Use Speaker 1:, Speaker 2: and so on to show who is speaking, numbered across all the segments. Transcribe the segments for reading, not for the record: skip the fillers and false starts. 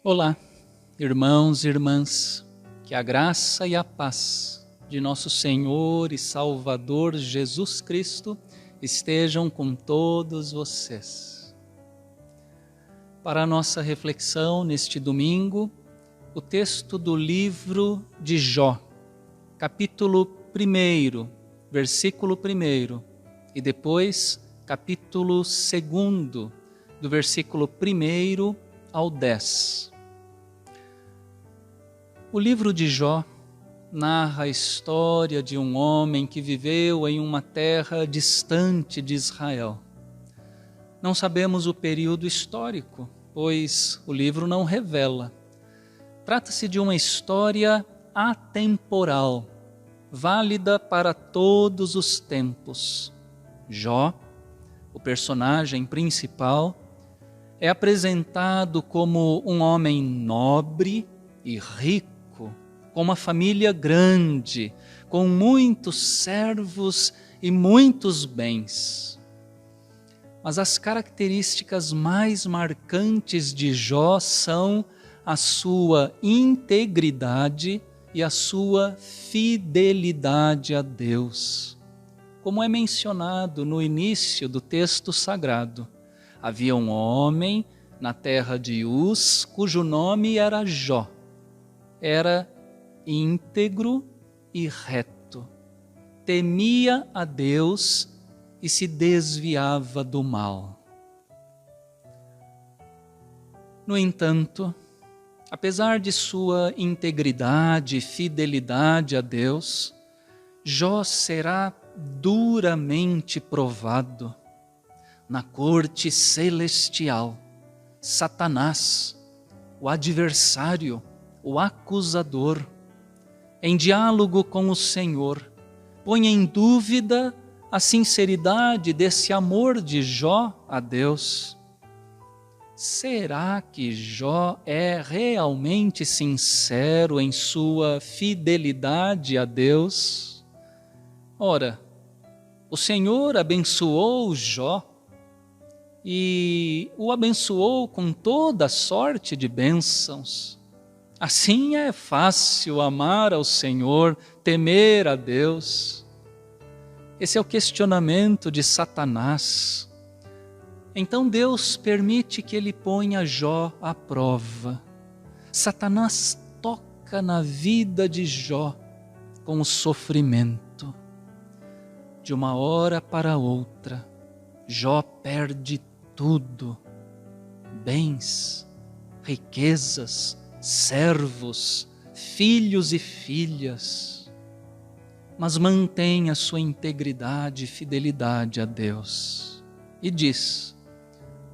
Speaker 1: Olá, irmãos e irmãs, que a graça e a paz de nosso Senhor e Salvador Jesus Cristo estejam com todos vocês. Para a nossa reflexão neste domingo, o texto do livro de Jó, capítulo 1, versículo 1, e depois capítulo 2, do versículo 1 ao 10. O livro de Jó narra a história de um homem que viveu em uma terra distante de Israel. Não sabemos o período histórico, pois o livro não revela. Trata-se de uma história atemporal, válida para todos os tempos. Jó, o personagem principal, é apresentado como um homem nobre e rico, com uma família grande, com muitos servos e muitos bens. Mas as características mais marcantes de Jó são a sua integridade e a sua fidelidade a Deus. Como é mencionado no início do texto sagrado, havia um homem na terra de Uz, cujo nome era Jó. Era íntegro e reto, temia a Deus e se desviava do mal. No entanto, apesar de sua integridade e fidelidade a Deus, Jó será duramente provado. Na corte celestial, Satanás, o adversário, o acusador, em diálogo com o Senhor, põe em dúvida a sinceridade desse amor de Jó a Deus. Será que Jó é realmente sincero em sua fidelidade a Deus? Ora, o Senhor abençoou Jó e o abençoou com toda sorte de bênçãos. Assim é fácil amar ao Senhor, temer a Deus. Esse é o questionamento de Satanás. Então Deus permite que ele ponha Jó à prova. Satanás toca na vida de Jó com o sofrimento. De uma hora para outra, Jó perde tudo: bens, riquezas, servos, filhos e filhas, mas mantém a sua integridade e fidelidade a Deus. E diz: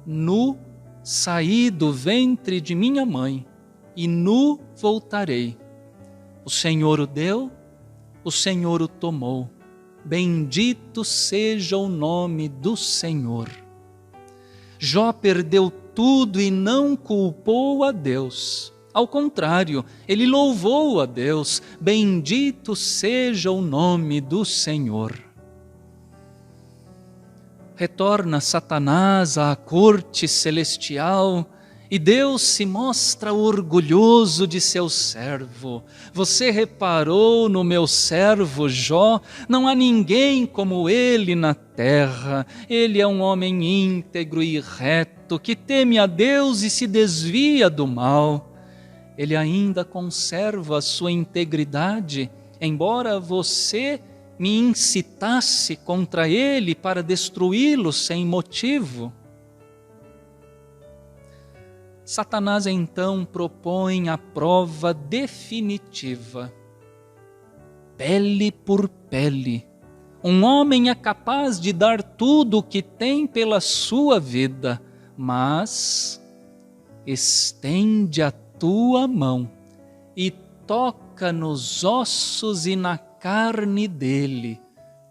Speaker 1: nu saí do ventre de minha mãe, e nu voltarei. O Senhor o deu, o Senhor o tomou. Bendito seja o nome do Senhor. Jó perdeu tudo e não culpou a Deus. Ao contrário, ele louvou a Deus. Bendito seja o nome do Senhor. Retorna Satanás à corte celestial e Deus se mostra orgulhoso de seu servo. Você reparou no meu servo Jó? Não há ninguém como ele na terra. Ele é um homem íntegro e reto, que teme a Deus e se desvia do mal. Ele ainda conserva a sua integridade, embora você me incitasse contra ele para destruí-lo sem motivo. Satanás então propõe a prova definitiva. Pele por pele. Um homem é capaz de dar tudo o que tem pela sua vida, mas estende a tua mão e toca nos ossos e na carne dele,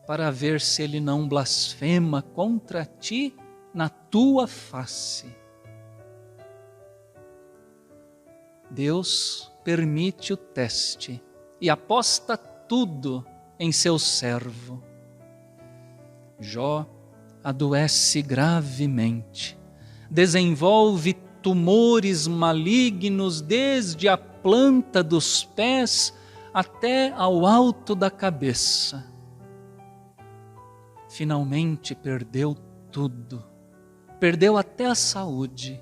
Speaker 1: para ver se ele não blasfema contra ti na tua face. Deus permite o teste e aposta tudo em seu servo. Jó adoece gravemente, desenvolve tumores malignos desde a planta dos pés até ao alto da cabeça. Finalmente perdeu tudo. Perdeu até a saúde.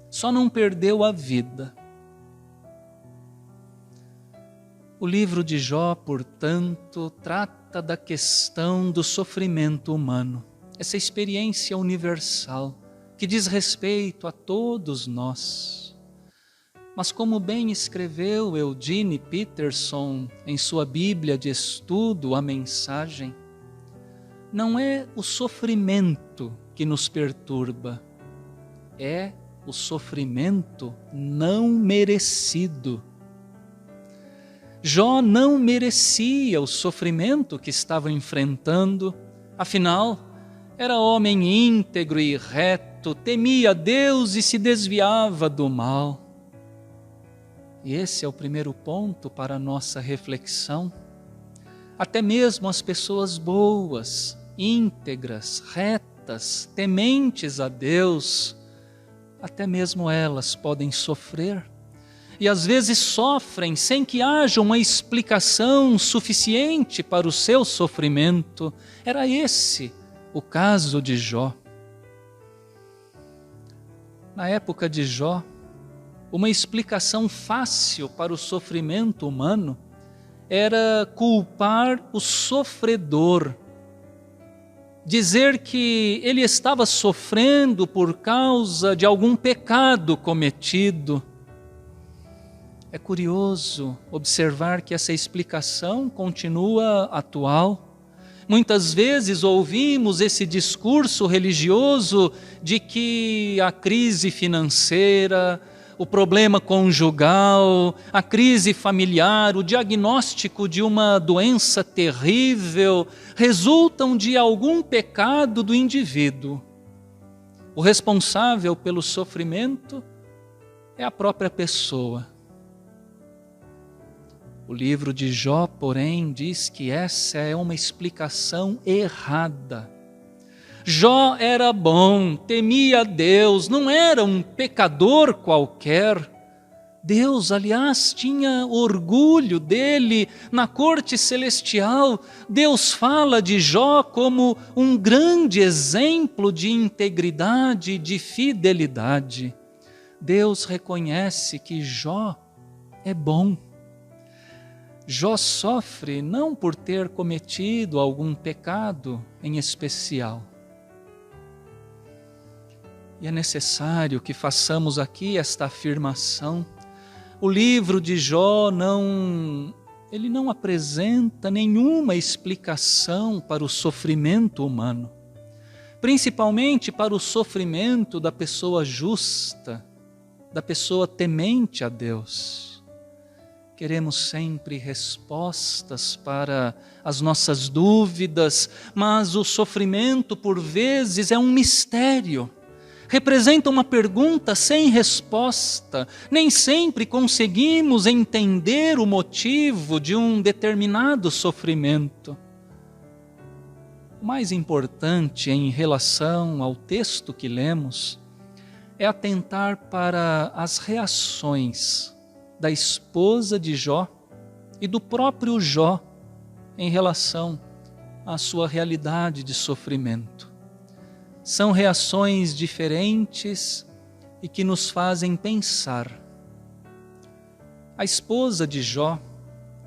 Speaker 1: Só não perdeu a vida. O livro de Jó, portanto, trata da questão do sofrimento humano. Essa experiência universal que diz respeito a todos nós. Mas como bem escreveu Eugene Peterson em sua Bíblia de estudo, A Mensagem, não é o sofrimento que nos perturba, é o sofrimento não merecido. Jó não merecia o sofrimento que estava enfrentando, afinal, era homem íntegro e reto, temia Deus e se desviava do mal. E esse é o primeiro ponto para a nossa reflexão. Até mesmo as pessoas boas, íntegras, retas, tementes a Deus, até mesmo elas podem sofrer. E às vezes sofrem sem que haja uma explicação suficiente para o seu sofrimento. Era esse o caso de Jó. Na época de Jó, uma explicação fácil para o sofrimento humano era culpar o sofredor. Dizer que ele estava sofrendo por causa de algum pecado cometido. É curioso observar que essa explicação continua atual. Muitas vezes ouvimos esse discurso religioso de que a crise financeira, o problema conjugal, a crise familiar, o diagnóstico de uma doença terrível resultam de algum pecado do indivíduo. O responsável pelo sofrimento é a própria pessoa. O livro de Jó, porém, diz que essa é uma explicação errada. Jó era bom, temia a Deus, não era um pecador qualquer. Deus, aliás, tinha orgulho dele na corte celestial. Deus fala de Jó como um grande exemplo de integridade e de fidelidade. Deus reconhece que Jó é bom. Jó sofre não por ter cometido algum pecado em especial. E é necessário que façamos aqui esta afirmação. O livro de Jó não apresenta nenhuma explicação para o sofrimento humano, principalmente para o sofrimento da pessoa justa, da pessoa temente a Deus. Queremos sempre respostas para as nossas dúvidas, mas o sofrimento, por vezes, é um mistério. Representa uma pergunta sem resposta. Nem sempre conseguimos entender o motivo de um determinado sofrimento. O mais importante em relação ao texto que lemos é atentar para as reações da esposa de Jó e do próprio Jó em relação à sua realidade de sofrimento. São reações diferentes e que nos fazem pensar. A esposa de Jó,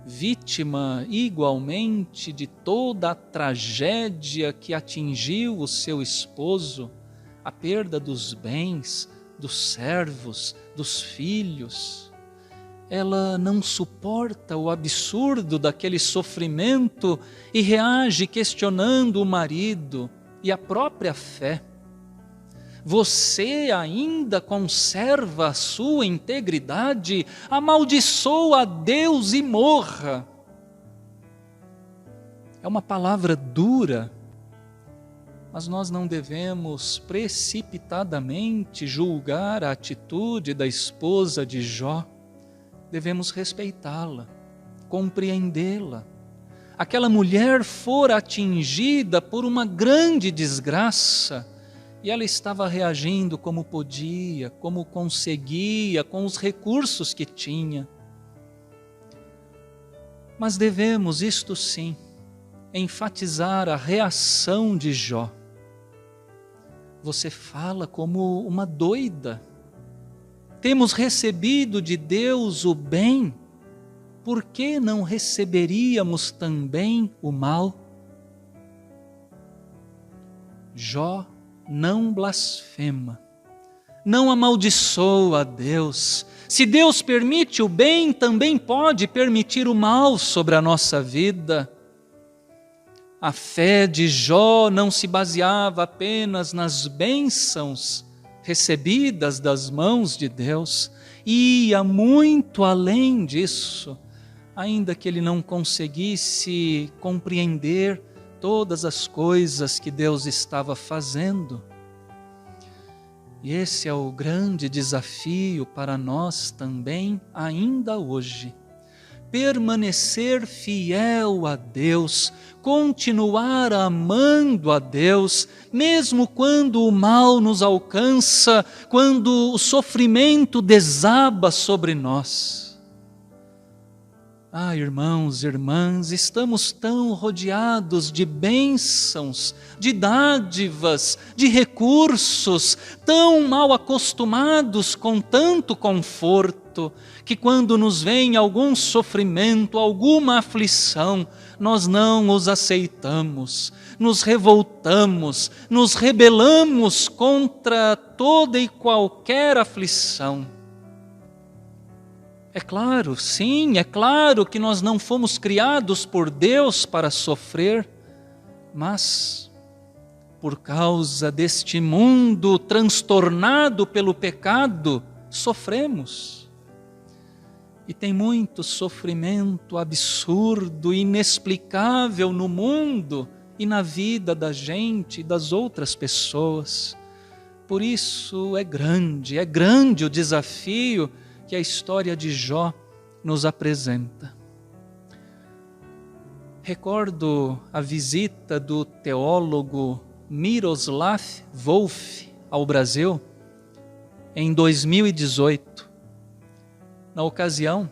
Speaker 1: vítima igualmente de toda a tragédia que atingiu o seu esposo, a perda dos bens, dos servos, dos filhos, ela não suporta o absurdo daquele sofrimento e reage questionando o marido e a própria fé. Você ainda conserva a sua integridade? Amaldiçoa a Deus e morra. É uma palavra dura, mas nós não devemos precipitadamente julgar a atitude da esposa de Jó. Devemos respeitá-la, compreendê-la. Aquela mulher fora atingida por uma grande desgraça E ela estava reagindo como podia, como conseguia, com os recursos que tinha. Mas devemos, isto sim, enfatizar a reação de Jó. Você fala como uma doida. Temos recebido de Deus o bem, por que não receberíamos também o mal? Jó não blasfema, não amaldiçoa a Deus. Se Deus permite o bem, também pode permitir o mal sobre a nossa vida. A fé de Jó não se baseava apenas nas bênçãos recebidas das mãos de Deus, ia muito além disso, ainda que ele não conseguisse compreender todas as coisas que Deus estava fazendo. E esse é o grande desafio para nós também, ainda hoje. Permanecer fiel a Deus, continuar amando a Deus, mesmo quando o mal nos alcança, quando o sofrimento desaba sobre nós. Irmãos e irmãs, estamos tão rodeados de bênçãos, de dádivas, de recursos, tão mal acostumados com tanto conforto, que quando nos vem algum sofrimento, alguma aflição, nós não os aceitamos, nos revoltamos, nos rebelamos contra toda e qualquer aflição. É claro, sim, é claro que nós não fomos criados por Deus para sofrer, mas por causa deste mundo transtornado pelo pecado, sofremos. E tem muito sofrimento absurdo, inexplicável no mundo e na vida da gente e das outras pessoas. Por isso é grande o desafio que a história de Jó nos apresenta. Recordo a visita do teólogo Miroslav Volf ao Brasil em 2018. Na ocasião,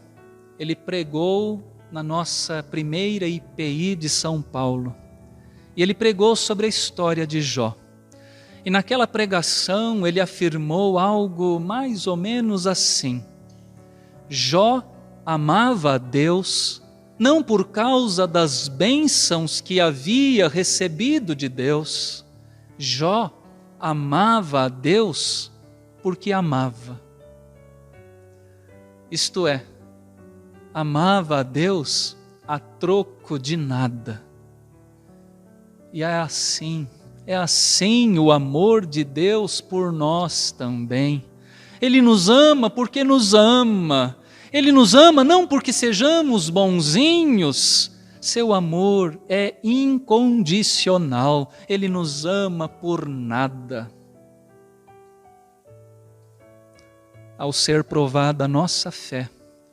Speaker 1: ele pregou na nossa primeira IPI de São Paulo. E ele pregou sobre a história de Jó. E naquela pregação ele afirmou algo mais ou menos assim: Jó amava a Deus não por causa das bênçãos que havia recebido de Deus. Jó amava a Deus porque amava. Isto é, amava a Deus a troco de nada. E é assim o amor de Deus por nós também. Ele nos ama porque nos ama. Ele nos ama não porque sejamos bonzinhos. Seu amor é incondicional. Ele nos ama por nada. Ao ser provada a nossa fé,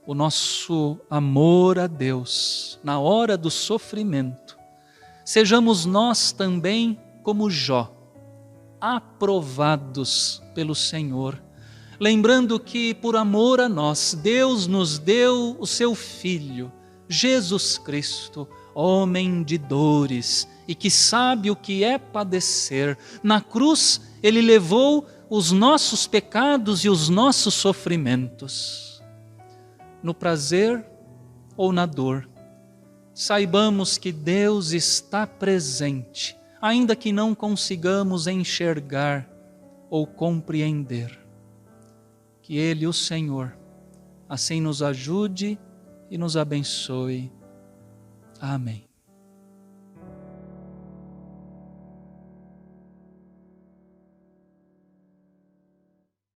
Speaker 1: o nosso amor a Deus, na hora do sofrimento, sejamos nós também como Jó, aprovados pelo Senhor, lembrando que por amor a nós, Deus nos deu o seu Filho, Jesus Cristo, homem de dores e que sabe o que é padecer. Na cruz ele levou os nossos pecados e os nossos sofrimentos. No prazer ou na dor, saibamos que Deus está presente, ainda que não consigamos enxergar ou compreender. Que Ele, o Senhor, assim nos ajude e nos abençoe. Amém.